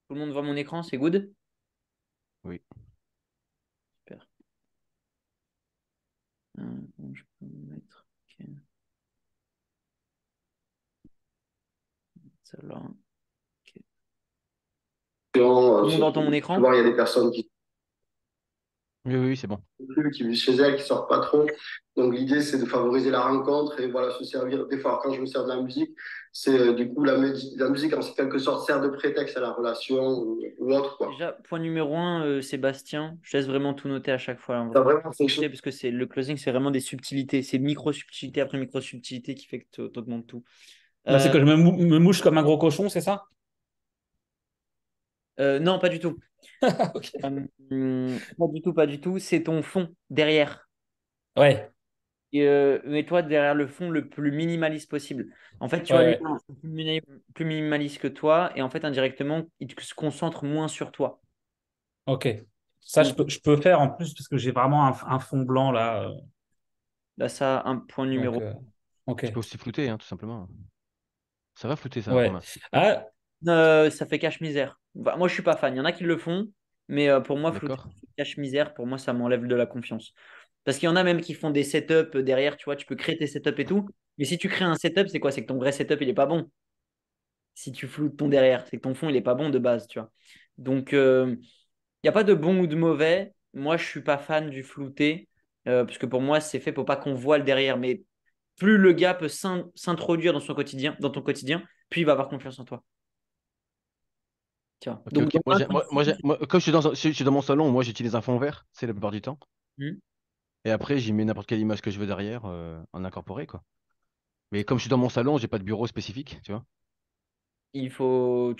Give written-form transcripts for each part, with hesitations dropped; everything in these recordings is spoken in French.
Tout le monde voit mon écran, c'est good? Oui. Super. Bon, je peux mettre. Ok. Ça là. Ok. Tout le monde entend mon écran? Souvent, il y a des personnes qui Oui, oui, oui, c'est bon. qui vivent chez elles, qui sortent pas trop. Donc l'idée, c'est de favoriser la rencontre et voilà, se servir. Des fois, quand je me sers de la musique, c'est du coup la musique en quelque sorte sert de prétexte à la relation ou autre quoi. Déjà, point numéro un, Sébastien, je laisse vraiment tout noter à chaque fois, là, en Ça a vrai. vraiment fonctionné. Parce que le closing, c'est vraiment des subtilités. C'est micro-subtilité après micro-subtilité qui fait que tu augmentes tout. Bah, c'est Euh, que je me mouche comme un gros cochon, c'est ça? non, pas du tout. Ok. Pas du tout, pas du tout. C'est ton fond derrière. Ouais, Mets-toi derrière le fond le plus minimaliste possible. En fait, tu ouais, vois, lui, ouais. c'est plus minimaliste que toi, et en fait, indirectement, il se concentre moins sur toi. Ok. Ça, Donc, je peux faire en plus parce que j'ai vraiment un fond blanc là. là, ça, un point Donc, numéro. ok. Tu peux aussi flouter, hein, tout simplement. Ça va flouter, ça, Ouais. Romain. Ah, Ça fait cache-misère. Enfin, moi, je suis pas fan. Il y en a qui le font, mais pour moi, flouter D'accord? cache-misère, pour moi, ça m'enlève de la confiance. Parce qu'il y en a même qui font des setups derrière, tu vois, tu peux créer tes setups et tout. Mais si tu crées un setup, c'est quoi? C'est que ton vrai setup, il est pas bon. Si tu floutes ton derrière, c'est que ton fond, il est pas bon de base, tu vois. Donc, il n'y a pas de bon ou de mauvais. Moi, je suis pas fan du flouté, parce que pour moi, c'est fait pour pas qu'on voit le derrière. Mais plus le gars peut s'introduire dans son quotidien, dans ton quotidien, plus il va avoir confiance en toi. Tu vois. Ok, Donc, ok. dans un Comme je suis dans mon salon, moi, j'utilise un fond vert, c'est la plupart du temps. Hmm. Et après, j'y mets n'importe quelle image que je veux derrière, en incorporé, quoi. Mais comme je suis dans mon salon, j'ai pas de bureau spécifique, tu vois. Tu peux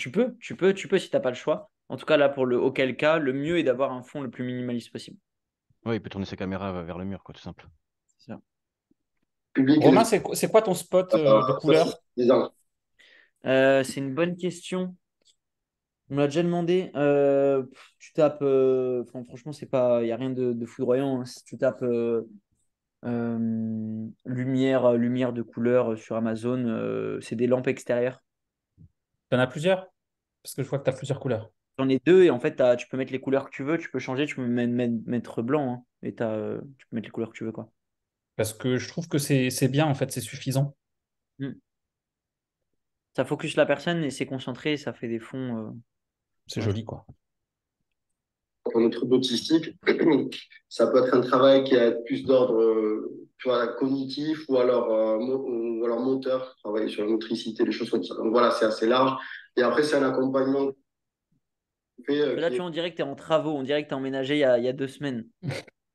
si t'as pas le choix. En tout cas, là, auquel cas, le mieux est d'avoir un fond le plus minimaliste possible. Ouais, il peut tourner sa caméra vers le mur, quoi, tout simple. C'est ça. Public et Romain, c'est quoi ton spot de ça, c'est couleur? suffisant. C'est une bonne question. On me l'a déjà demandé. Tu tapes. Enfin, franchement, c'est pas. Il n'y a rien de foudroyant, hein. Si tu tapes lumière de couleur sur Amazon, c'est des lampes extérieures. T'en as plusieurs? Parce que je vois que t'as plusieurs couleurs. J'en ai deux et en fait, tu peux mettre les couleurs que tu veux. Tu peux changer. Tu peux mettre blanc, hein, et tu peux mettre les couleurs que tu veux, quoi. Parce que je trouve que c'est bien, en fait, c'est suffisant. Mm. Ça focus la personne et c'est concentré. Ça fait des fonds. C'est Ouais. joli, quoi. Pour notre trouble autistique, ça peut être un travail qui est plus d'ordre tu vois, cognitif ou alors moteur, travailler sur la motricité, des choses comme ça. Donc voilà, c'est assez large. Et après, c'est un accompagnement Là, qui tu est vois, on dirait que tu es en travaux. On dirait que tu as emménagé il y a 2 semaines.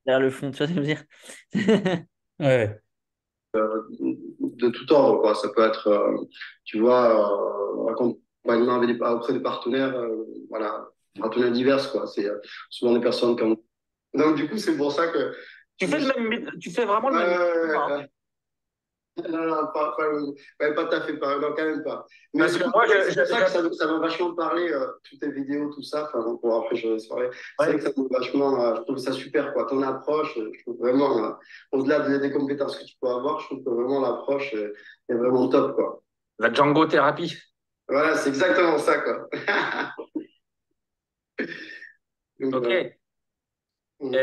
Derrière le fond, tu vois ce que je veux dire? Ouais. de tout ordre, quoi. Ça peut être, tu vois, accompagnement auprès des partenaires, voilà, partenaires divers, quoi. C'est souvent des personnes comme. Donc, du coup, c'est pour ça que. Tu fais vraiment le même. Ouais, non, non, pas tout à fait, pas, non, quand même pas. Mais Parce c'est que pour, moi, c'est pour ça que ça m'a vachement parlé, toutes tes vidéos, tout ça. Enfin, donc, bon, après, je laisse parler. C'est vrai ouais. que ça m'a vachement, je trouve ça super, quoi. Ton approche, je trouve vraiment, au-delà des compétences que tu peux avoir, je trouve que vraiment l'approche est vraiment top, quoi. La Django thérapie. Voilà, c'est exactement ça, quoi. Donc, Ok. voilà. Mm.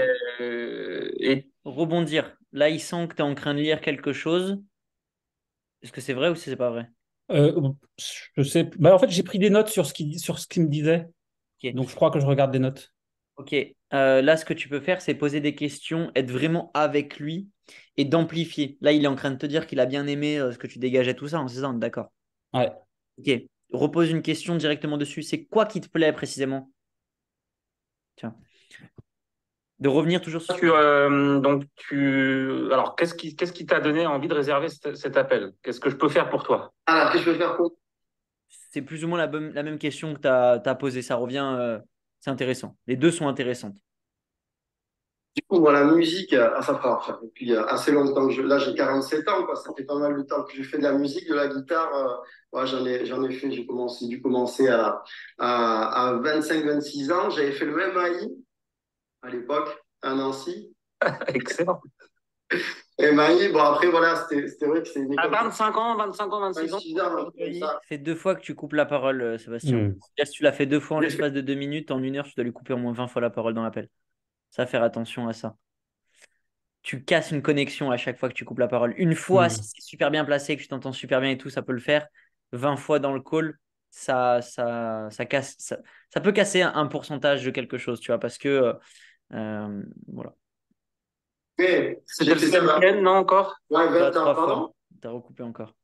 Et rebondir. Là, il sent que tu es en train de lire quelque chose. Est-ce que c'est vrai ou c'est pas vrai? Euh, je sais. Bah, en fait, j'ai pris des notes sur ce qu'il me disait. Ok. Donc, je crois que je regarde des notes. Ok. Là, ce que tu peux faire, c'est poser des questions, être vraiment avec lui et d'amplifier. Là, il est en train de te dire qu'il a bien aimé ce que tu dégageais, tout ça, c'est ça, on est d'accord. Ouais. Ok. Repose une question directement dessus. C'est quoi qui te plaît précisément? Tiens. De revenir toujours sur. Alors, qu'est-ce qui t'a donné envie de réserver cet appel? Qu'est-ce que je peux faire pour toi? Alors, qu'est-ce que je peux faire pour C'est plus ou moins la même question que tu as posée. Ça revient. C'est intéressant. Les deux sont intéressantes. du coup, voilà, la musique, ça fera enfin, depuis assez longtemps que là, j'ai 47 ans, quoi. Ça fait pas mal de temps que je fais de la musique, de la guitare. Ouais, j'en ai fait, dû commencer à 25, 26 ans. J'avais fait le même AI à l'époque, à Nancy. Excellent. Et Maï, bon, après, voilà, c'était vrai que c'est une À école 25 ans, 25 ans, 26 ans. 26 ans, un truc comme ça. C'est 2 fois que tu coupes la parole, Sébastien. Hmm. Là, si tu l'as fait 2 fois en J'ai fait- l'espace de 2 minutes, en 1 heure, tu dois lui couper au moins 20 fois la parole dans l'appel. Ça, faire attention à ça. Tu casses une connexion à chaque fois que tu coupes la parole. Une fois, si Hmm. c'est super bien placé, que tu t'entends super bien et tout, ça peut le faire. 20 fois dans le call, ça casse, ça peut casser un pourcentage de quelque chose, tu vois, parce que, voilà. Mais C'était j'ai le fait ça, CMCN, non encore? ouais, Tu as 20 ans, 3 fois. pardon? Tu as recoupé encore.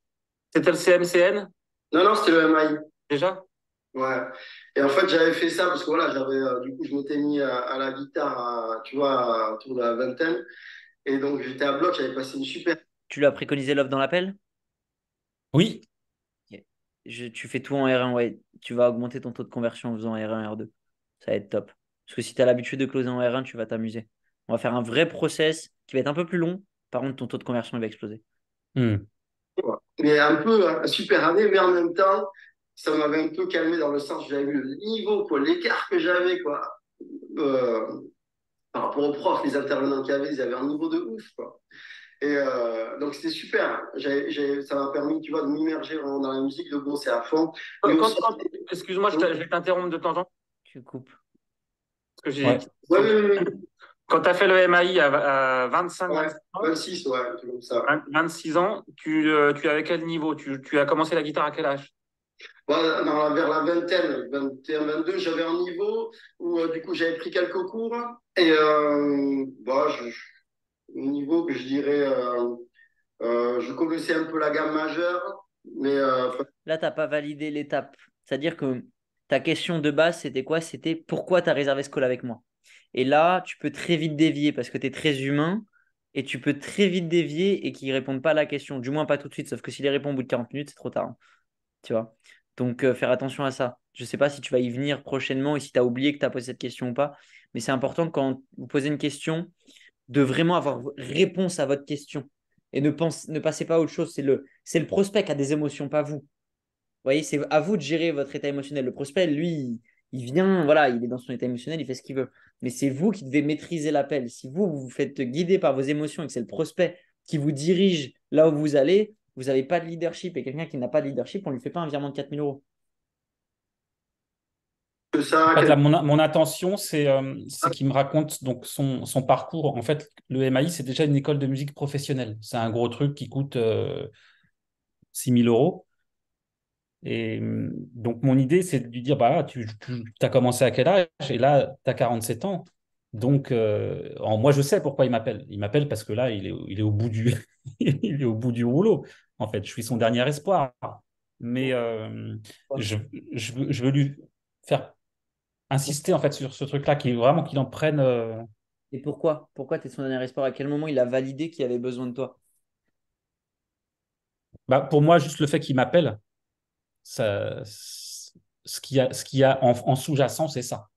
C'était le CMCN, Non, non, c'était le MI. déjà? Ouais. Et en fait, j'avais fait ça parce que voilà, du coup, je m'étais mis à la guitare, tu vois, autour de la vingtaine. Et donc, j'étais à bloc, j'avais passé une super. Tu lui as préconisé l'offre dans l'appel? Oui, Ok. Tu fais tout en R1, ouais. Tu vas augmenter ton taux de conversion en faisant R1, R2. Ça va être top. Parce que si tu as l'habitude de closer en R1, tu vas t'amuser. On va faire un vrai process qui va être un peu plus long. Par contre, ton taux de conversion il va exploser. hmm. Mais un peu super année, mais en même temps, ça m'avait un peu calmé dans le sens où j'avais vu le niveau, quoi, l'écart que j'avais, quoi. Euh, Par rapport aux profs, les intervenants qu'il y avait, ils avaient un niveau de ouf, quoi. Et donc, c'était super. Ça m'a permis, tu vois, de m'immerger vraiment dans la musique, de bosser à fond. Mais Quand, aussi, quand- Excuse-moi, je vais t'interrompre de temps en temps. Tu coupes. Parce que j'ai. Ouais. ouais, ouais, ouais, Quand tu as fait le MAI à 25, ouais, 26 ans, 26, ouais, un truc comme ça. 26 ans, tu avais quel niveau? Tu as commencé la guitare à quel âge? Ouais, vers la vingtaine, 21, 22, j'avais un niveau où, du coup, j'avais pris quelques cours. Et bon, au niveau que je dirais, je connaissais un peu la gamme majeure, mais Là, tu n'as pas validé l'étape. C'est-à-dire que ta question de base, c'était quoi? C'était pourquoi tu as réservé ce call avec moi? Et là, tu peux très vite dévier parce que tu es très humain et tu peux très vite dévier et qu'ils ne répondent pas à la question. Du moins, pas tout de suite. Sauf que s'il les répond au bout de 40 minutes, c'est trop tard, hein, tu vois. Donc, faire attention à ça. Je ne sais pas si tu vas y venir prochainement et si tu as oublié que tu as posé cette question ou pas. Mais c'est important quand vous posez une question de vraiment avoir réponse à votre question. Et ne passez pas à autre chose. C'est le prospect qui a des émotions, pas vous. Vous voyez, c'est à vous de gérer votre état émotionnel. Le prospect, lui, il vient, voilà, il est dans son état émotionnel, il fait ce qu'il veut. Mais c'est vous qui devez maîtriser l'appel. Si vous vous faites guider par vos émotions et que c'est le prospect qui vous dirige là où vous allez, vous n'avez pas de leadership. Et quelqu'un qui n'a pas de leadership, on ne lui fait pas un virement de 4 000 euros. que ça, En fait, là, mon intention, c'est qu'il me raconte donc son parcours. En fait, le MAI, c'est déjà une école de musique professionnelle. C'est un gros truc qui coûte 6 000 euros. Et donc, mon idée, c'est de lui dire, bah, tu as commencé à quel âge? Et là, tu as 47 ans. Donc, moi, je sais pourquoi il m'appelle. Il m'appelle parce que là, il est au bout du, il est au bout du rouleau. En fait, je suis son dernier espoir. Mais je, je veux lui faire insister en fait sur ce truc-là, qui vraiment qu'il en prenne. Et pourquoi? Pourquoi tu es son dernier espoir? À quel moment il a validé qu'il avait besoin de toi? Bah, pour moi, juste le fait qu'il m'appelle, ça, ce qui a en sous-jacent, c'est ça.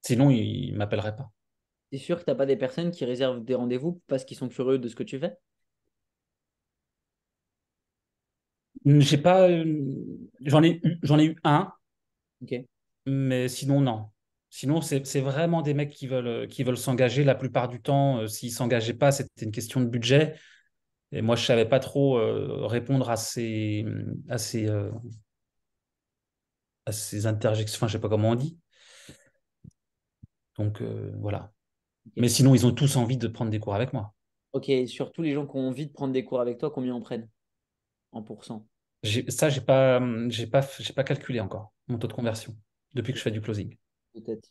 Sinon, il ne m'appellerait pas. T'es sûr que t'as pas des personnes qui réservent des rendez-vous parce qu'ils sont curieux de ce que tu fais? J'ai pas, j'en ai eu un, Ok. mais sinon, non. Sinon, c'est vraiment des mecs qui veulent s'engager. La plupart du temps, s'ils ne s'engageaient pas, c'était une question de budget. Et moi, je ne savais pas trop répondre à ces interjections. Enfin, je ne sais pas comment on dit. Donc, voilà. Mais Ok. sinon, ils ont tous envie de prendre des cours avec moi. Ok, surtout les gens qui ont envie de prendre des cours avec toi, combien en prennent en pourcent? Ça, j'ai pas calculé encore mon taux de conversion depuis que je fais du closing. Peut-être.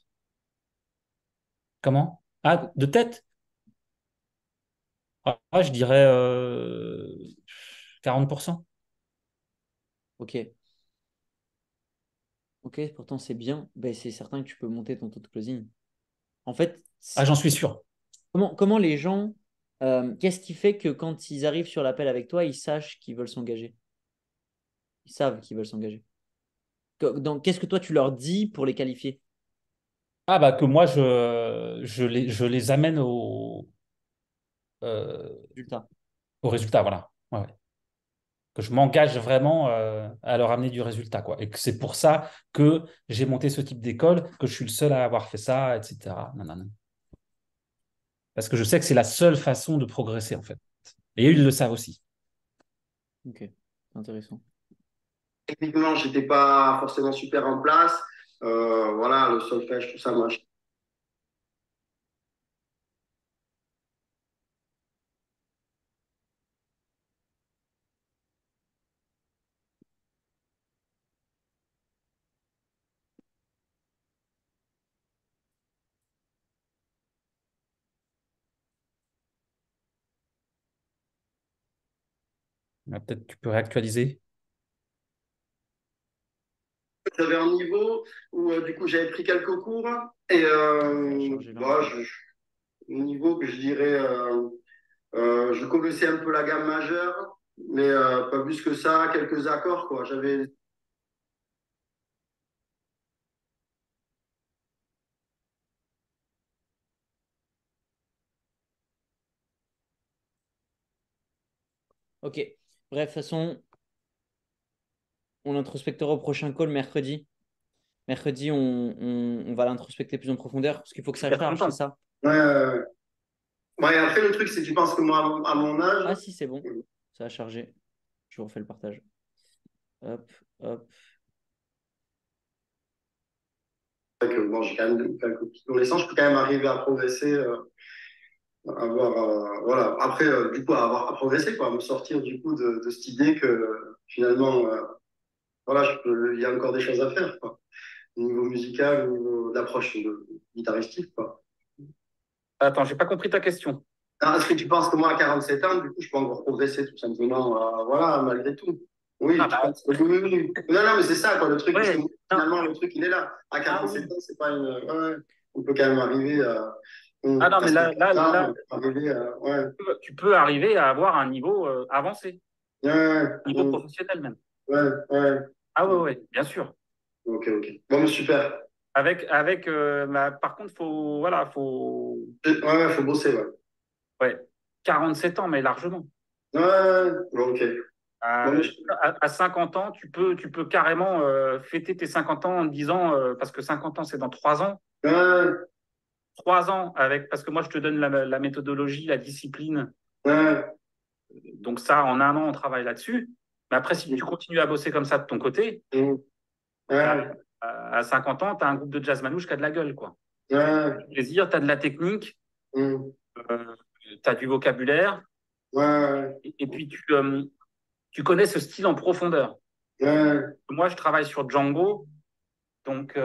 Comment? Ah, de tête? Ah, je dirais 40%. Ok. Ok, pourtant c'est bien. Ben, c'est certain que tu peux monter ton taux de closing. En fait, Ah, j'en suis sûr. comment les gens, qu'est-ce qui fait que quand ils arrivent sur l'appel avec toi, ils sachent qu'ils veulent s'engager? Ils savent qu'ils veulent s'engager. Qu'est-ce que toi tu leur dis pour les qualifier? Ah, bah que moi, je les amène euh, Résultat. au résultat, voilà. Ouais, ouais. Que je m'engage vraiment à leur amener du résultat, quoi. Et que c'est pour ça que j'ai monté ce type d'école, que je suis le seul à avoir fait ça, etc. Non, non, non. Parce que je sais que c'est la seule façon de progresser, en fait. Et eux, ils le savent aussi. Ok, c'est intéressant. Techniquement, j'étais pas forcément super en place. Voilà, le solfège, tout ça, machin. Ah, peut-être tu peux réactualiser. J'avais un niveau où, du coup, j'avais pris quelques cours et Charger voilà, l'info. un niveau que je dirais, je connaissais un peu la gamme majeure, mais pas plus que ça, quelques accords, quoi. J'avais. Ok. Bref, de toute façon, on l'introspectera au prochain call mercredi. Mercredi, on va l'introspecter plus en profondeur parce qu'il faut que ça Super charge, c'est content. ça? Ouais, ouais, après, le truc, c'est que tu penses que moi, à mon âge, Ah si, c'est bon. Ça a chargé. Je vous refais le partage. Hop, hop. que, bon, j'ai quand même quelques petites connaissances, je peux quand même arriver à progresser, avoir, voilà. Après, du coup, à progresser, quoi, à me sortir du coup de cette idée que finalement, voilà, il y a encore des choses à faire, quoi. Au niveau musical, au niveau d'approche guitaristique, quoi. Attends, j'ai pas compris ta question. Ah, est-ce que tu penses que moi, à 47 ans, du coup, je peux encore progresser tout simplement, voilà, malgré tout? Oui, Ah tu bah penses que oui, oui, oui. Non, non, mais c'est ça, quoi, le truc, parce que ouais. Non. finalement, le truc, il est là. À Ah 47 oui. ans, c'est pas une. Ouais, ouais. On peut quand même arriver à. Ah non, mais Casser là, plus tard, là, arriver à. Ouais, tu peux arriver à avoir un niveau avancé, ouais, niveau professionnel même. ouais, ouais. Ah ouais, Ouais. ouais, bien sûr. Ok, ok. Bon, mais super. Par contre, voilà, Ouais, ouais, faut bosser, ouais. ouais, 47 ans, mais largement. Ouais, ouais, ouais. Ok. Bon, mais À 50 ans, tu peux carrément fêter tes 50 ans en te disant, parce que 50 ans, c'est dans 3 ans. ouais, 3 ans parce que moi, je te donne la méthodologie, la discipline. ouais, Donc ça, en 1 an, on travaille là-dessus. Mais après, si tu continues à bosser comme ça de ton côté, ouais, bah, ouais, à 50 ans, tu as un groupe de jazz manouche qui a de la gueule, quoi. ouais, Du plaisir, tu as de la technique, ouais, tu as du vocabulaire, ouais, et puis tu connais ce style en profondeur. ouais. Moi, je travaille sur Django, donc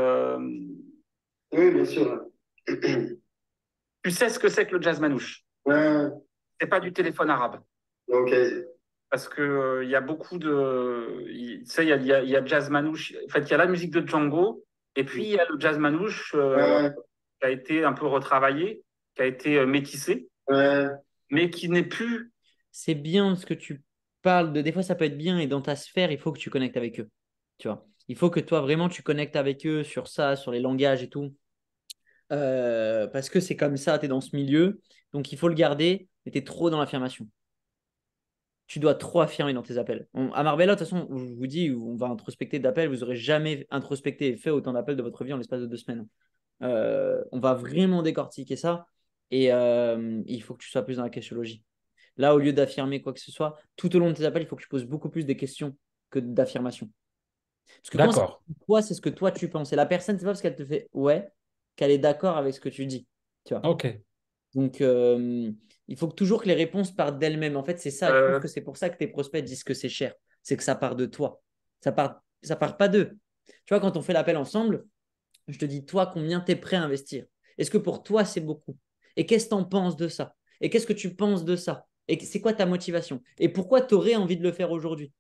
Oui, bien sûr. tu sais ce que c'est que le jazz manouche. Ouais, C'est pas du téléphone arabe. ok. Parce que il y a beaucoup de. Tu sais, il y a jazz manouche. En fait, il y a la musique de Django, et puis il y a le jazz manouche Ouais, qui a été un peu retravaillé, qui a été métissé, ouais, mais qui n'est plus. C'est bien ce que tu parles de. Des fois, ça peut être bien et dans ta sphère, il faut que tu connectes avec eux. Tu vois. Il faut que toi, vraiment, tu connectes avec eux sur ça, sur les langages et tout. Parce que c'est comme ça, tu es dans ce milieu. Donc, il faut le garder, mais tu es trop dans l'affirmation. Tu dois trop affirmer dans tes appels. À Marbella, de toute façon, je vous dis, on va introspecter d'appels. Vous n'aurez jamais introspecté et fait autant d'appels de votre vie en l'espace de 2 semaines. On va vraiment décortiquer ça. Et il faut que tu sois plus dans la questionologie. Là, au lieu d'affirmer quoi que ce soit, tout au long de tes appels, il faut que tu poses beaucoup plus des questions que d'affirmations. Parce que quand c'est D'accord. toi, c'est ce que toi tu penses. Et la personne, c'est pas parce qu'elle te fait ouais qu'elle est d'accord avec ce que tu dis. Tu vois. Ok. Donc, il faut que toujours que les réponses partent d'elles-mêmes. En fait, c'est ça. Je pense euh, que c'est pour ça que tes prospects disent que c'est cher. C'est que ça part de toi. Ça part pas d'eux. Tu vois, quand on fait l'appel ensemble, je te dis, toi, combien tu es prêt à investir? Est-ce que pour toi, c'est beaucoup? Et qu'est-ce que tu en penses de ça? Et qu'est-ce que tu penses de ça? Et c'est quoi ta motivation? Et pourquoi tu aurais envie de le faire aujourd'hui?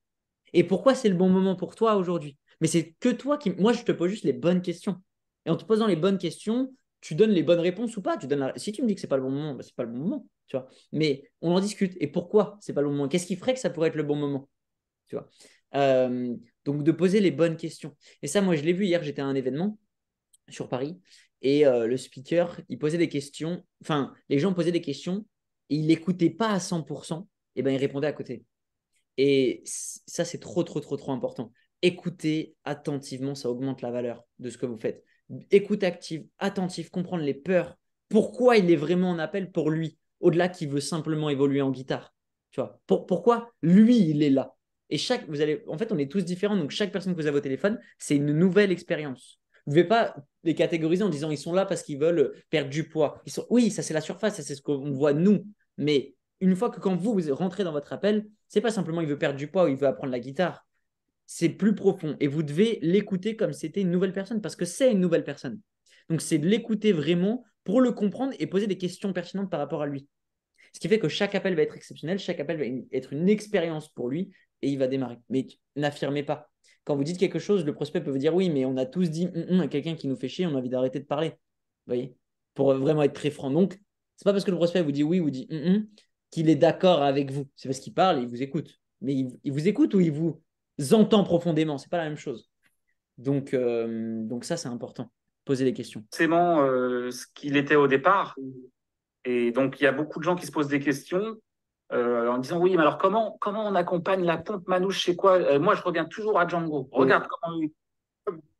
Et pourquoi c'est le bon moment pour toi aujourd'hui? Mais c'est que toi qui. Moi, je te pose juste les bonnes questions. Et en te posant les bonnes questions, tu donnes les bonnes réponses ou pas. Si tu me dis que c'est pas le bon moment, bah, c'est pas le bon moment. Tu vois. Mais on en discute. Et pourquoi c'est pas le bon moment? Qu'est-ce qui ferait que ça pourrait être le bon moment? Tu vois. Euh, donc, de poser les bonnes questions. Et ça, moi, je l'ai vu hier, j'étais à un événement sur Paris. Et le speaker, il posait des questions. Enfin, les gens posaient des questions et il n'écoutait pas à 100%. Et ben, il répondait à côté. Et ça, c'est trop, trop, trop, trop important. Écoutez attentivement, ça augmente la valeur de ce que vous faites. Écoute active, attentive, comprendre les peurs pourquoi il est vraiment en appel pour lui, au-delà qu'il veut simplement évoluer en guitare. Tu vois, pourquoi lui, il est là. Et en fait, on est tous différents, donc chaque personne que vous avez au téléphone, c'est une nouvelle expérience. Vous ne devez pas les catégoriser en disant ils sont là parce qu'ils veulent perdre du poids. Oui, ça c'est la surface, ça c'est ce qu'on voit nous. Mais une fois que quand vous rentrez dans votre appel, c'est pas simplement il veut perdre du poids ou il veut apprendre la guitare. C'est plus profond. Et vous devez l'écouter comme c'était une nouvelle personne parce que c'est une nouvelle personne. Donc c'est de l'écouter vraiment pour le comprendre et poser des questions pertinentes par rapport à lui. Ce qui fait que chaque appel va être exceptionnel, chaque appel va être une expérience pour lui et il va démarrer. Mais n'affirmez pas. Quand vous dites quelque chose, le prospect peut vous dire oui, mais on a tous dit à quelqu'un qui nous fait chier, on a envie d'arrêter de parler. Vous voyez, pour vraiment être très franc. Donc, c'est pas parce que le prospect vous dit oui ou dit qu'il est d'accord avec vous. C'est parce qu'il parle et il vous écoute. Mais il vous écoute ou il vous entend profondément. C'est pas la même chose. Donc ça, c'est important. Poser des questions. Forcément ce qu'il était au départ. Et donc, il y a beaucoup de gens qui se posent des questions en disant oui, mais alors comment on accompagne la pompe manouche, c'est quoi? Moi, je reviens toujours à Django. Regarde comment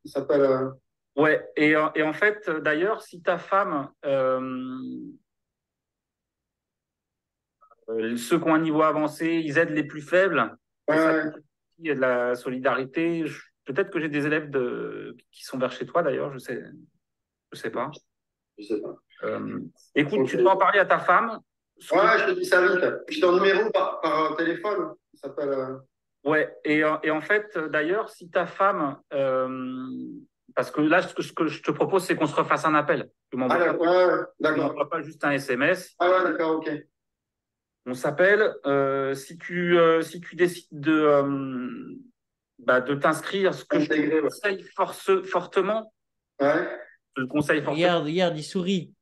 Il s'appelle. Ouais, et en fait, d'ailleurs, si ta femme, ceux qui ont un niveau avancé, ils aident les plus faibles, et ça, il y a de la solidarité. Peut-être que j'ai des élèves qui sont vers chez toi, d'ailleurs, je sais pas. Je sais pas. Écoute, tu dois en parler à ta femme. Ouais, je te dis ça vite. J'ai ton numéro par téléphone. Il s'appelle. Ouais, et en fait, d'ailleurs, si ta femme, parce que là, ce que je te propose, c'est qu'on se refasse un appel. Tu m'envoies D'accord. pas juste un SMS. Ah ouais, d'accord, ok. On s'appelle. Si tu décides de t'inscrire, ce que je te conseille fortement, Ouais. je le conseille fortement. Regarde, il sourit.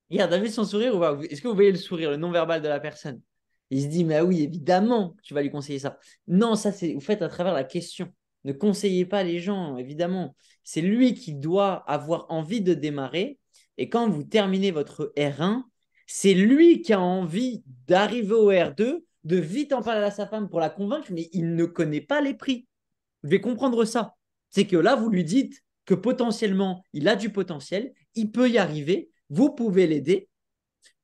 Regarde, t'as vu son sourire ou pas? Est-ce que vous voyez le sourire, le non-verbal de la personne? Il se dit, mais oui, évidemment, tu vas lui conseiller ça. Non, ça, c'est vous faites à travers la question. Ne conseillez pas les gens, évidemment. C'est lui qui doit avoir envie de démarrer. Et quand vous terminez votre R1, c'est lui qui a envie d'arriver au R2, de vite en parler à sa femme pour la convaincre, mais il ne connaît pas les prix. Vous devez comprendre ça. C'est que là, vous lui dites que potentiellement, il a du potentiel, il peut y arriver, vous pouvez l'aider.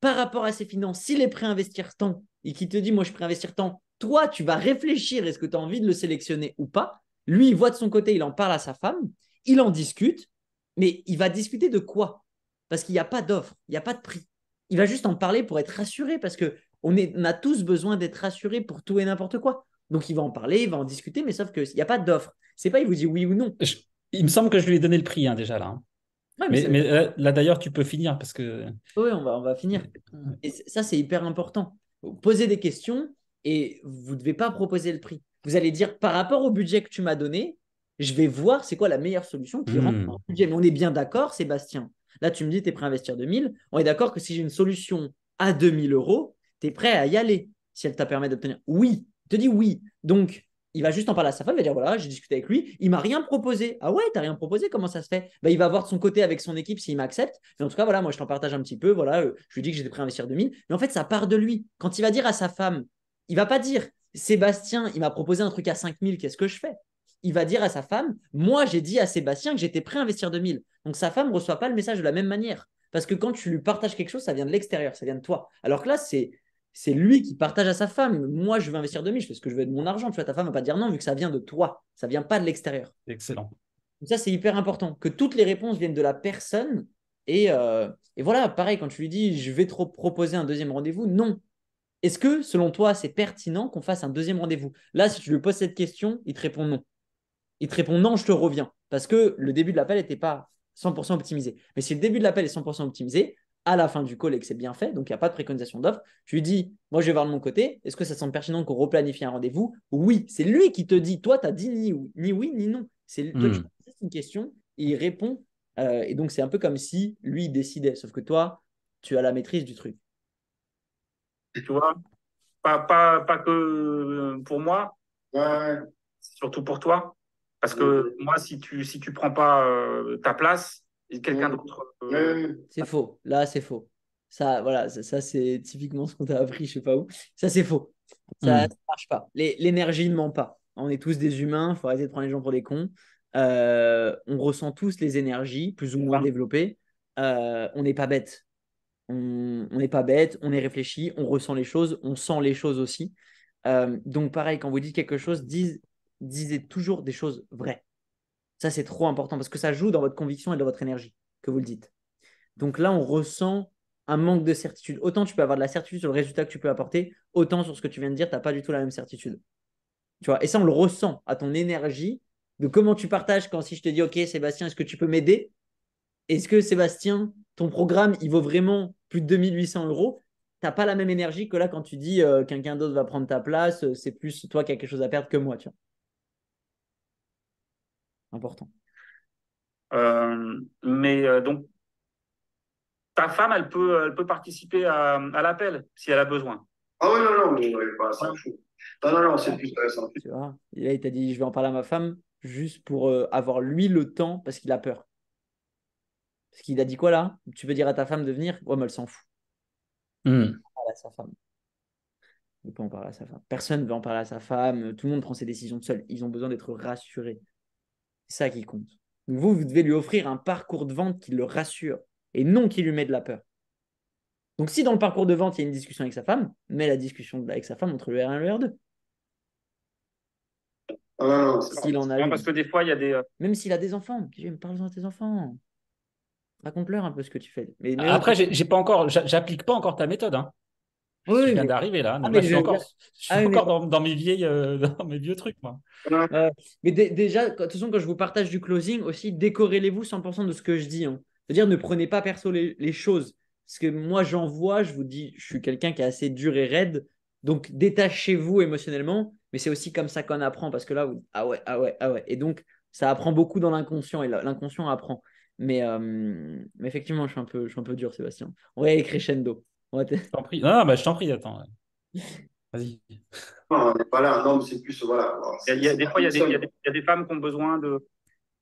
Par rapport à ses finances, s'il est prêt à investir tant et qu'il te dit, moi, je suis prêt à investir tant, toi, tu vas réfléchir, est-ce que tu as envie de le sélectionner ou pas? Lui, il voit de son côté, il en parle à sa femme, il en discute, mais il va discuter de quoi? Parce qu'il n'y a pas d'offre, il n'y a pas de prix. Il va juste en parler pour être rassuré, parce qu'on a tous besoin d'être rassurés pour tout et n'importe quoi. Donc, il va en parler, il va en discuter, mais sauf qu'il n'y a pas d'offre. C'est pas, il vous dit oui ou non. Il me semble que je lui ai donné le prix déjà là. Hein. Ouais, Mais là d'ailleurs, tu peux finir parce que. Oui, on va finir. Et ça, c'est hyper important. Posez des questions et vous ne devez pas proposer le prix. Vous allez dire, par rapport au budget que tu m'as donné, je vais voir c'est quoi la meilleure solution qui rentre dans le budget. Mais on est bien d'accord, Sébastien. Là, tu me dis, tu es prêt à investir 2000. On est d'accord que si j'ai une solution à 2000 euros, tu es prêt à y aller si elle t'a permis d'obtenir. Oui, il te dit oui. Donc, il va juste en parler à sa femme, il va dire voilà, j'ai discuté avec lui, il m'a rien proposé. Ah ouais, t'as rien proposé, comment ça se fait? Il va voir de son côté avec son équipe s'il m'accepte. Mais en tout cas, voilà, moi je t'en partage un petit peu. Voilà, je lui dis que j'étais prêt à investir 2000. Mais en fait, ça part de lui. Quand il va dire à sa femme, il va pas dire Sébastien, il m'a proposé un truc à 5000, qu'est-ce que je fais? Il va dire à sa femme, moi j'ai dit à Sébastien que j'étais prêt à investir 2000. Donc sa femme ne reçoit pas le message de la même manière. Parce que quand tu lui partages quelque chose, ça vient de l'extérieur, ça vient de toi. Alors que là, c'est lui qui partage à sa femme. Moi, je veux investir 2000, je fais ce que je veux de mon argent. Tu vois, ta femme ne va pas dire non, vu que ça vient de toi. Ça ne vient pas de l'extérieur. Excellent. Donc ça, c'est hyper important. Que toutes les réponses viennent de la personne. Et voilà, pareil, quand tu lui dis je vais te proposer un deuxième rendez-vous, non. Est-ce que, selon toi, c'est pertinent qu'on fasse un deuxième rendez-vous? Là, si tu lui poses cette question, il te répond non. Il te répond non, je te reviens. Parce que le début de l'appel n'était pas 100% optimisé. Mais si le début de l'appel est 100% optimisé, à la fin du call et que c'est bien fait, donc il n'y a pas de préconisation d'offre, je lui dis, moi je vais voir de mon côté, est-ce que ça semble pertinent qu'on replanifie un rendez-vous? Oui, c'est lui qui te dit, toi tu as dit ni oui ni non. C'est toi tu poses une question, il répond, et donc c'est un peu comme si lui il décidait, sauf que toi, tu as la maîtrise du truc. Tu vois, pas que pour moi, Ouais. surtout pour toi. Parce que moi, si tu prends pas ta place, quelqu'un d'autre. C'est faux. Là, c'est faux. Ça, voilà, ça c'est typiquement ce qu'on t'a appris, je sais pas où. Ça, c'est faux. Ça ne marche pas. L'énergie ne ment pas. On est tous des humains, il faut arrêter de prendre les gens pour des cons. On ressent tous les énergies, plus ou moins développées. on n'est pas bête. On n'est pas bête, on est réfléchi, on ressent les choses, on sent les choses aussi. Donc, pareil, quand vous dites quelque chose, disez toujours des choses vraies. Ça, c'est trop important parce que ça joue dans votre conviction et dans votre énergie que vous le dites. Donc là, on ressent un manque de certitude. Autant tu peux avoir de la certitude sur le résultat que tu peux apporter, autant sur ce que tu viens de dire, tu n'as pas du tout la même certitude. Tu vois, et ça, on le ressent à ton énergie, de comment tu partages quand si je te dis, OK, Sébastien, est-ce que tu peux m'aider? Est-ce que Sébastien, ton programme, il vaut vraiment plus de 2 800 €? Tu n'as pas la même énergie que là quand tu dis quelqu'un d'autre va prendre ta place, c'est plus toi qui as quelque chose à perdre que moi. Tu vois. Important. Donc, ta femme, elle peut participer à l'appel si elle a besoin. Ah oui, non, non, mais pas ça. Non, c'est plus intéressant. Tu vois. Et là, il t'a dit, je vais en parler à ma femme juste pour avoir lui le temps parce qu'il a peur. Parce qu'il a dit quoi là? Tu veux dire à ta femme de venir? Ouais, mais elle s'en fout. Hmm. À sa femme. Il ne peut pas en parler à sa femme. Personne ne veut en parler à sa femme. Tout le monde prend ses décisions seul. Ils ont besoin d'être rassurés. C'est ça qui compte. Donc vous devez lui offrir un parcours de vente qui le rassure et non qui lui met de la peur. Donc si dans le parcours de vente, il y a une discussion avec sa femme, mets la discussion avec sa femme entre le R1 et le R2. Ah, non, S'il en a Non, une. parce que des fois, il y a des. Même s'il a des enfants, parle-en à tes enfants. Raconte-leur un peu ce que tu fais. Mais Après, j'applique pas encore ta méthode. Hein. oui, Je viens mais... d'arriver là. Ah, Donc mais là, je suis encore, mais... dans mes vieilles, dans mes vieux trucs, moi. Mais déjà, de toute façon, quand je vous partage du closing aussi, décorrélez-vous 100% de ce que je dis. Hein. C'est-à-dire, ne prenez pas perso les choses. Parce que moi, j'en vois, je vous dis, je suis quelqu'un qui est assez dur et raide. Donc, détachez-vous émotionnellement. Mais c'est aussi comme ça qu'on apprend. Parce que là, ah ouais, ah ouais, ah ouais. Et donc, ça apprend beaucoup dans l'inconscient. Et l'inconscient apprend. Mais effectivement, je suis un peu dur, Sébastien. On va y aller crescendo. Je t'en prie. Non, bah, je t'en prie, attends. Vas-y. Non, on n'est pas là. Non, mais c'est plus, voilà. Des fois, il y a des femmes qui ont besoin de.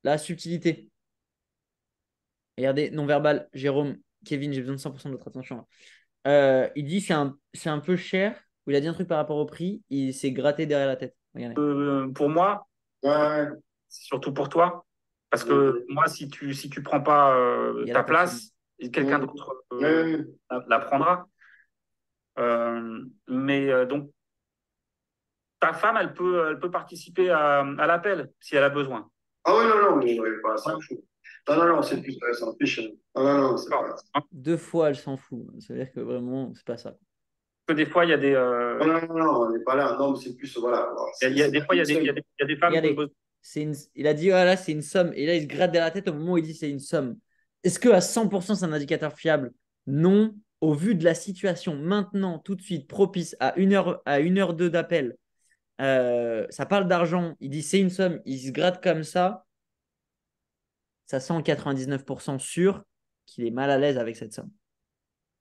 La subtilité. Regardez, non-verbal, Jérôme, Kevin, j'ai besoin de 100% de votre attention. Il dit c'est un peu cher. Il a dit un truc par rapport au prix. Il s'est gratté derrière la tête. Regardez. Pour moi, Ouais. surtout pour toi, parce que moi, si tu prends pas Il y a ta la place, quelqu'un d'autre la prendra. Donc, ta femme, elle peut participer à l'appel si elle a besoin. Ah oui, non, mais pas ça. Non, c'est plus intéressant. Non, c'est pas ça. 2 fois, elle s'en fout. Ça veut dire que vraiment, c'est pas ça. Parce que des fois, il y a des. Non, on n'est pas là. Non, mais c'est plus, voilà. Des fois, il y a des femmes qui ont Regardez, besoin. il a dit, ah, là, c'est une somme. Et là, il se gratte derrière la tête au moment où il dit c'est une somme. Est-ce que à 100%, c'est un indicateur fiable? Non. Au vu de la situation maintenant, tout de suite, propice à 1h02 d'appel, ça parle d'argent, il dit c'est une somme, il se gratte comme ça sent 99% sûr qu'il est mal à l'aise avec cette somme.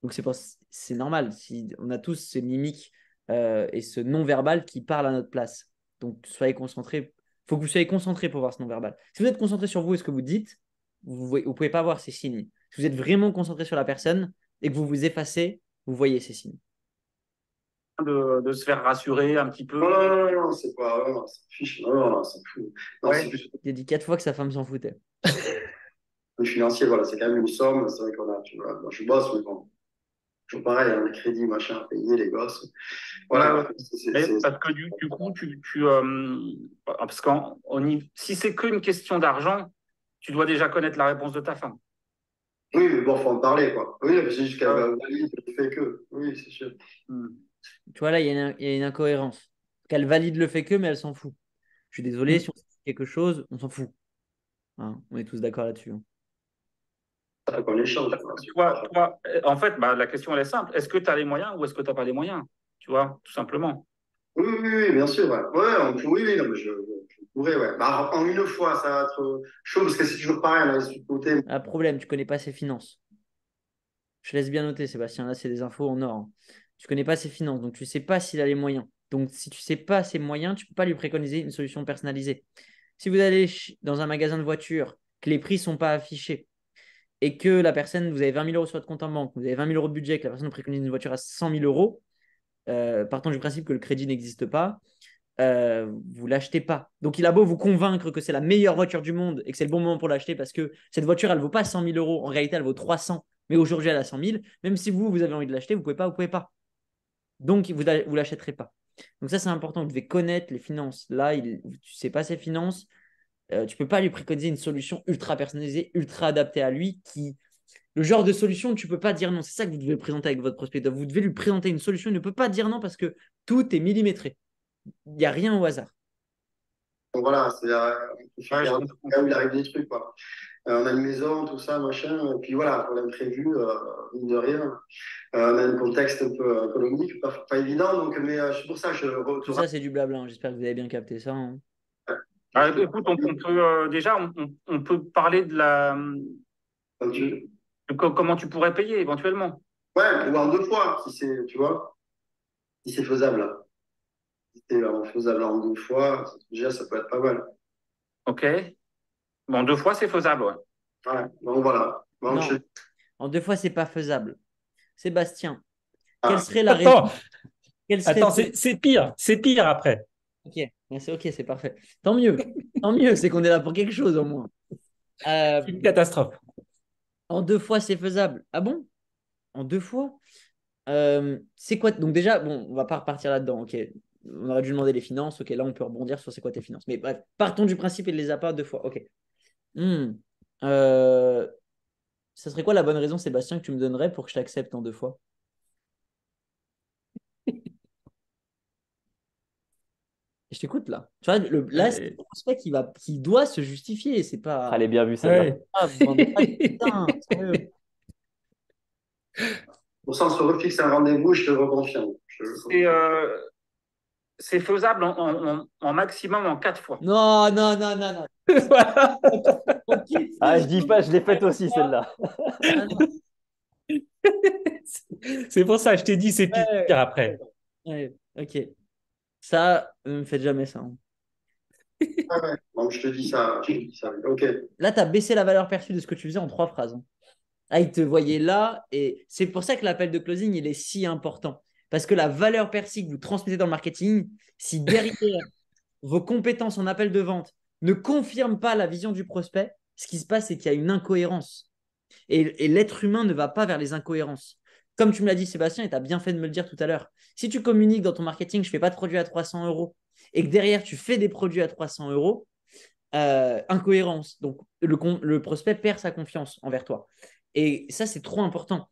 Donc c'est normal, on a tous ce mimique et ce non-verbal qui parle à notre place. Donc soyez concentrés, il faut que vous soyez concentrés pour voir ce non-verbal. Si vous êtes concentré sur vous et ce que vous dites, vous ne pouvez pas voir ces signes. Si vous êtes vraiment concentré sur la personne et que vous vous effacez, vous voyez ces signes. De se faire rassurer un petit peu. Non, c'est pas. Non, c'est fiche. Non, c'est fou. Non, Ouais. c'est plus. Il a dit 4 fois que sa femme s'en foutait. Le financier, voilà, c'est quand même une somme. C'est vrai qu'on a. Tu vois, moi, je bosse, mais bon. Toujours pareil, hein, les crédits, machin, à payer, les gosses. Voilà. Parce que du coup, parce si c'est qu'une question d'argent, tu dois déjà connaître la réponse de ta femme. Oui, mais bon, faut en parler, quoi. Oui, c'est juste qu'elle valide le fait que. Oui, c'est sûr. Tu vois, là, il y a une incohérence. Qu'elle valide le fait que, mais elle s'en fout. Je suis désolé, si on sait quelque chose, on s'en fout. Hein, on est tous d'accord là-dessus. Hein. On échange. Toi, en fait, la question, elle est simple. Est-ce que tu as les moyens ou est-ce que tu n'as pas les moyens? Tu vois, tout simplement. Oui, bien sûr. Oui, non, mais je pourrais, ouais. En une fois, ça va être chaud parce que c'est toujours pareil, là, sur le côté. Un problème, tu connais pas ses finances. Je laisse bien noter, Sébastien. Là, c'est des infos en or. Hein. Tu connais pas ses finances, donc tu sais pas s'il a les moyens. Donc, si tu sais pas ses moyens, tu peux pas lui préconiser une solution personnalisée. Si vous allez dans un magasin de voitures, que les prix sont pas affichés et que la personne, vous avez 20 000 € sur votre compte en banque, vous avez 20 000 € de budget, que la personne préconise une voiture à 100 000 €, partant du principe que le crédit n'existe pas, vous l'achetez pas. Donc, il a beau vous convaincre que c'est la meilleure voiture du monde et que c'est le bon moment pour l'acheter parce que cette voiture, elle vaut pas 100 000 euros. En réalité, elle vaut 300, mais aujourd'hui, elle a 100 000. Même si vous avez envie de l'acheter, vous pouvez pas. Donc, vous ne l'achèterez pas. Donc, ça, c'est important. Vous devez connaître les finances. Là, tu ne sais pas ses finances. Tu ne peux pas lui préconiser une solution ultra personnalisée, ultra adaptée à lui. Le genre de solution, tu ne peux pas dire non. C'est ça que vous devez présenter avec votre prospect. Vous devez lui présenter une solution. Il ne peut pas dire non parce que tout est millimétré. Il n'y a rien au hasard. Donc voilà, c'est Ouais, je comprends. quand même, il arrive des trucs, quoi. On a une maison, tout ça, machin, et puis voilà, on a prévu, mine de rien. On a un contexte un peu économique, pas évident, donc, mais c'est pour ça que Tout ça, c'est du blabla. Hein. J'espère que vous avez bien capté ça. Hein. Écoute, on peut déjà, on peut parler de comment tu pourrais payer éventuellement. Ouais, ou en 2 fois, si c'est, tu vois, si c'est faisable. Là. Si c'est faisable en 2 fois, déjà, ça peut être pas mal. OK. Bon, 2 fois, c'est faisable, ouais. Ouais, donc voilà. Donc, Non, en 2 fois, c'est pas faisable. Sébastien, Ah. quelle serait la raison? Attends, c'est pire. C'est pire après. Ok, c'est parfait. Tant mieux. Tant mieux, c'est qu'on est là pour quelque chose au moins. C'est une catastrophe. En 2 fois, c'est faisable. Ah bon? En 2 fois? C'est quoi? Donc déjà, bon, on va pas repartir là-dedans. Ok, on aurait dû demander les finances. Ok, là, on peut rebondir sur c'est quoi tes finances. Mais bref, partons du principe et ne les a pas 2 fois. Ok. Hmm. Ça serait quoi la bonne raison, Sébastien, que tu me donnerais pour que je t'accepte en 2 fois? Je t'écoute là. Tu vois, là, c'est le prospect qui doit se justifier. C'est pas. Elle est bien vue celle-là. Ouais. Ah, vous vendez pas de putain, sérieux. pour ça, on se refixe un rendez-vous, je te reconfirme. C'est faisable en maximum en 4 fois. Non, non, non, non, non. Voilà. Ah, je dis pas, je l'ai faite aussi celle-là. Ah, non. C'est pour ça, je t'ai dit, c'est pire Ouais. après. Ouais, ok. Ça, ne me faites jamais ça. Hein. Ah ouais. Donc, je te dis ça. Ok. Là, tu as baissé la valeur perçue de ce que tu faisais en 3 phrases. Hein. Ah, il te voyait là. Et c'est pour ça que l'appel de closing, il est si important. Parce que la valeur perçue que vous transmettez dans le marketing, si derrière vos compétences en appel de vente ne confirment pas la vision du prospect, ce qui se passe, c'est qu'il y a une incohérence. Et l'être humain ne va pas vers les incohérences. Comme tu me l'as dit, Sébastien, et tu as bien fait de me le dire tout à l'heure, si tu communiques dans ton marketing, je ne fais pas de produits à 300 euros, et que derrière, tu fais des produits à 300 euros, incohérence. Donc, le prospect perd sa confiance envers toi. Et ça, c'est trop important.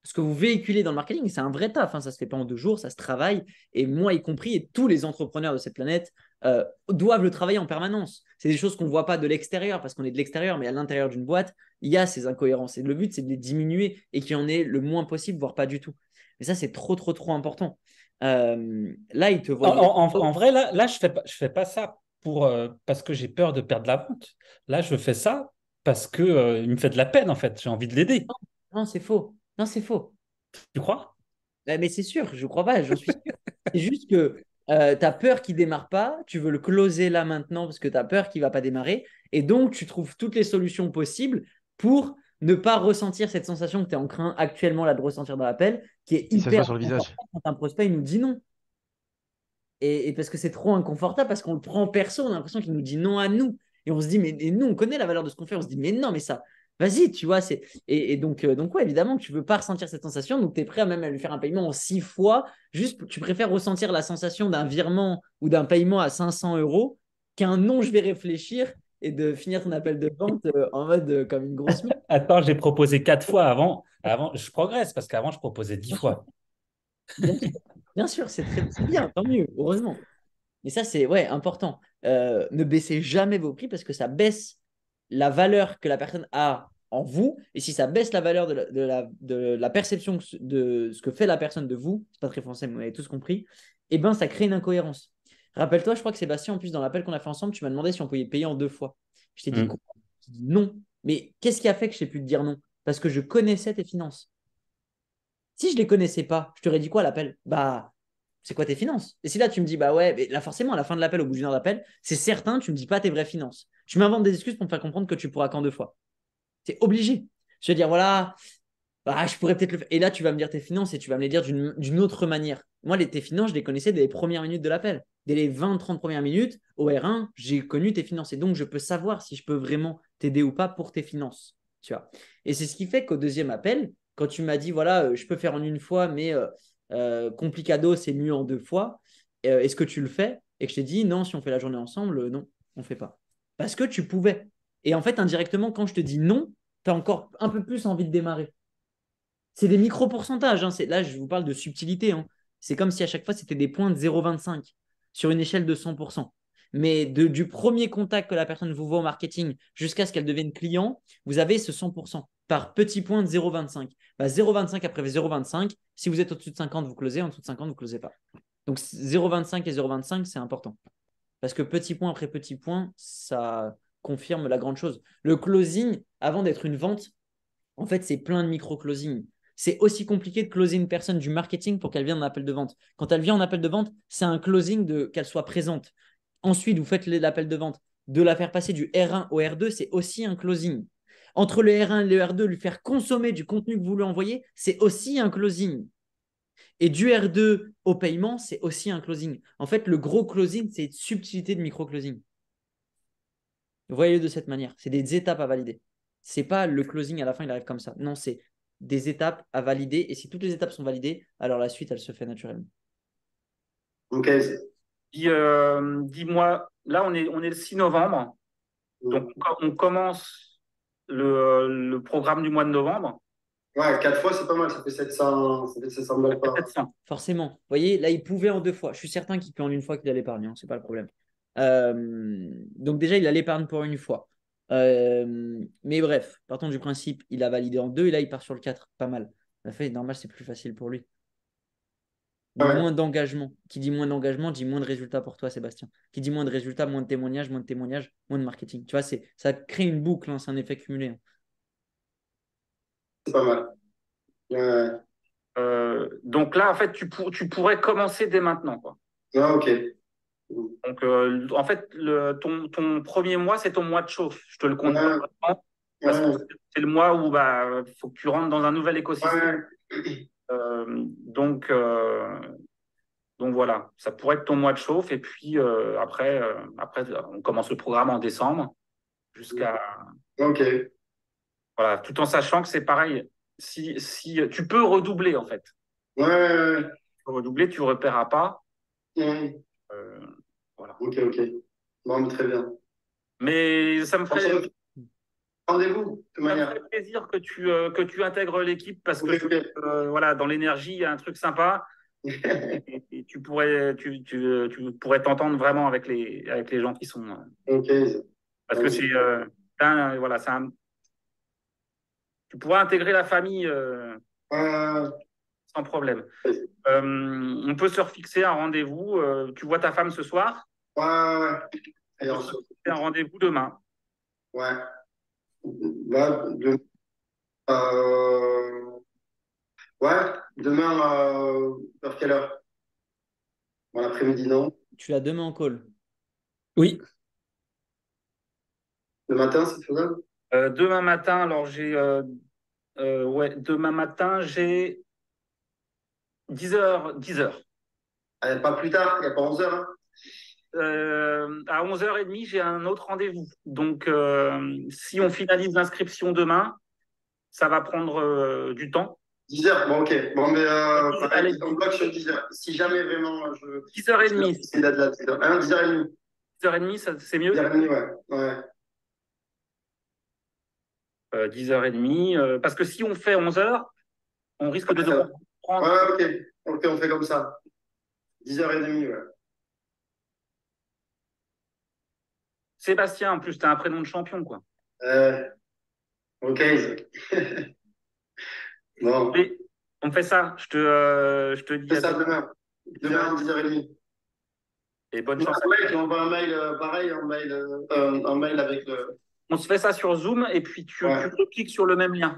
Ce que vous véhiculez dans le marketing, c'est un vrai taf. Hein. Ça ne se fait pas en 2 jours, ça se travaille. Et moi y compris, et tous les entrepreneurs de cette planète doivent le travailler en permanence. C'est des choses qu'on ne voit pas de l'extérieur, parce qu'on est de l'extérieur, mais à l'intérieur d'une boîte, il y a ces incohérences. Et le but, c'est de les diminuer et qu'il y en ait le moins possible, voire pas du tout. Mais ça, c'est trop, trop, trop important. Là, il te voit. En vrai, là je fais pas ça parce que j'ai peur de perdre la vente. Là, je fais ça parce que il me fait de la peine, en fait. J'ai envie de l'aider. Non, c'est faux. Non, c'est faux. Tu crois? Mais c'est sûr, je ne crois pas, j'en suis sûr. C'est juste que tu as peur qu'il ne démarre pas, tu veux le closer là maintenant parce que tu as peur qu'il ne va pas démarrer. Et donc, tu trouves toutes les solutions possibles pour ne pas ressentir cette sensation que tu es en train actuellement là, de ressentir dans l'appel, qui est Et ça se voit hyper sur le visage. inconfortable quand un prospect il nous dit non. Et parce que c'est trop inconfortable, parce qu'on le prend perso, on a l'impression qu'il nous dit non à nous. Et on se dit, mais et nous, on connaît la valeur de ce qu'on fait. On se dit, mais non, mais ça, vas-y, tu vois. Et donc, ouais, évidemment, tu ne veux pas ressentir cette sensation. Donc, tu es prêt à même à lui faire un paiement en 6 fois. Juste, tu préfères ressentir la sensation d'un virement ou d'un paiement à 500 euros qu'un non, je vais réfléchir et de finir ton appel de vente en mode comme une grosse merde. Attends, j'ai proposé 4 fois avant. Avant, je progresse parce qu'avant, je proposais 10 fois. Bien sûr, c'est bien, tant mieux, heureusement. Mais ça, c'est ouais, important. Ne baissez jamais vos prix parce que ça baisse la valeur que la personne a en vous. Et si ça baisse la valeur de la perception de ce que fait la personne de vous, c'est pas très français, mais vous avez tous compris, et ben ça crée une incohérence. Rappelle-toi, je crois que Sébastien, en plus, dans l'appel qu'on a fait ensemble, tu m'as demandé si on pouvait payer en 2 fois. Je t'ai dit quoi? Je t'ai dit non. Mais qu'est-ce qui a fait que je t'ai pu te dire non? Parce que je connaissais tes finances. Si je ne les connaissais pas, je t'aurais dit quoi à l'appel? Bah, c'est quoi tes finances? Et si là, tu me dis, bah ouais, mais là, forcément, à la fin de l'appel, au bout d'une heure d'appel, c'est certain, tu ne me dis pas tes vraies finances. Tu m'inventes des excuses pour me faire comprendre que tu pourras qu'en 2 fois. C'est obligé. Je veux dire, voilà, Ah, je pourrais peut-être le faire. Et là, tu vas me dire tes finances et tu vas me les dire d'une autre manière. Moi, tes finances, je les connaissais dès les premières minutes de l'appel. Dès les 20-30 premières minutes, au R1, j'ai connu tes finances. Et donc, je peux savoir si je peux vraiment t'aider ou pas pour tes finances. Tu vois. Et c'est ce qui fait qu'au deuxième appel, quand tu m'as dit, voilà, je peux faire en une fois, mais complicado, c'est mieux en deux fois. Est-ce que tu le fais? Et que je t'ai dit, non, si on fait la journée ensemble, non, on ne fait pas. Parce que tu pouvais. Et en fait, indirectement, quand je te dis non, tu as encore un peu plus envie de démarrer. C'est des micro-pourcentages. Hein. Là, je vous parle de subtilité. Hein. C'est comme si à chaque fois, c'était des points de 0,25 sur une échelle de 100%. Mais du premier contact que la personne vous voit au marketing jusqu'à ce qu'elle devienne client, vous avez ce 100% par petit point de 0,25. 0,25 après 0,25, si vous êtes au-dessus de 50, vous closez. En dessous de 50, vous ne closez pas. Donc 0,25 et 0,25, c'est important. Parce que petit point après petit point, ça confirme la grande chose. Le closing, avant d'être une vente, en fait, c'est plein de micro-closing. C'est aussi compliqué de closer une personne du marketing pour qu'elle vienne en appel de vente. Quand elle vient en appel de vente, c'est un closing qu'elle soit présente. Ensuite, vous faites l'appel de vente. De la faire passer du R1 au R2, c'est aussi un closing. Entre le R1 et le R2, lui faire consommer du contenu que vous lui envoyez, c'est aussi un closing. Et du R2 au paiement, c'est aussi un closing. En fait, le gros closing, c'est une subtilité de micro-closing. Voyez-le de cette manière. C'est des étapes à valider. C'est pas le closing à la fin, il arrive comme ça. Non, c'est des étapes à valider. Et si toutes les étapes sont validées, alors la suite, elle se fait naturellement. Ok. Dis-moi, là, on est le 6 novembre. Donc, on commence le programme du mois de novembre. Ouais, 4 fois, c'est pas mal. Ça fait 700 balles par. 700. Forcément. Vous voyez, là, il pouvait en deux fois. Je suis certain qu'il peut en une fois qu'il a l'épargne. Hein, c'est pas le problème. Donc, déjà, il a l'épargne pour une fois. Mais bref, partons du principe, il a validé en deux et là, il part sur le 4. Pas mal. En fait, normal, c'est plus facile pour lui. Donc, Ouais. moins d'engagement. Qui dit moins d'engagement, dit moins de résultats pour toi, Sébastien. Qui dit moins de résultats, moins de témoignages, moins de marketing. Tu vois, ça crée une boucle, hein, c'est un effet cumulé. Hein. C'est pas mal. Ouais. Donc là, en fait, tu pourrais commencer dès maintenant, quoi. Ah, ok. Donc, en fait, ton premier mois, c'est ton mois de chauffe. Je te le compte Ouais. pas maintenant, parce Ouais. que c'est le mois où faut que tu rentres dans un nouvel écosystème. Ouais. Donc voilà, ça pourrait être ton mois de chauffe. Et puis après, on commence le programme en décembre jusqu'à. Ok. Voilà, tout en sachant que c'est pareil. Si tu peux redoubler, en fait. Ouais. Tu peux redoubler, tu ne repéreras pas. Ouais. Euh, voilà. Ok, ok. Bon, mais très bien. Mais ça me ferait. Rendez-vous, de toute Ça me manière. ferait plaisir que tu intègres l'équipe parce que Ok, ok. voilà, dans l'énergie, il y a un truc sympa et tu pourrais t'entendre vraiment avec les gens qui sont. Ok. Parce que c'est voilà, tu pourras intégrer la famille sans problème. On peut se refixer un rendez-vous. Tu vois ta femme ce soir. Ouais. Et On peut se refixer un rendez-vous demain. ouais. Là, euh, ouais, demain, vers quelle heure? Bon, l'après-midi, non? Tu l'as demain en call. Oui, Le matin, c'est faisable? Demain matin, alors demain matin, j'ai 10h. 10h. Pas plus tard, il n'y a pas 11 heures. Hein? À 11h30, j'ai un autre rendez-vous. Donc, si on finalise l'inscription demain, ça va prendre du temps. 10 heures, bon, ok. Bon, mais Allez, on bloque sur 10 heures. Si jamais vraiment je. 10h30. C'est là de là, 10 heures. Hein, 10h30. 10h30, c'est mieux? 10h30, ouais. Ouais. 10h30. Parce que si on fait 11h, on risque de devoir prendre. Ouais, ok. Ok, on fait comme ça. 10h30, ouais. Sébastien, en plus, tu as un prénom de champion, quoi. Ok. Bon. Et on fait ça. Je te dis On fait à ça demain. demain. Demain, 10h30. Et bonne Un chance. mail, tu envoies un mail, pareil, un mail avec le. On se fait ça sur Zoom et puis tu Ouais. cliques sur le même lien.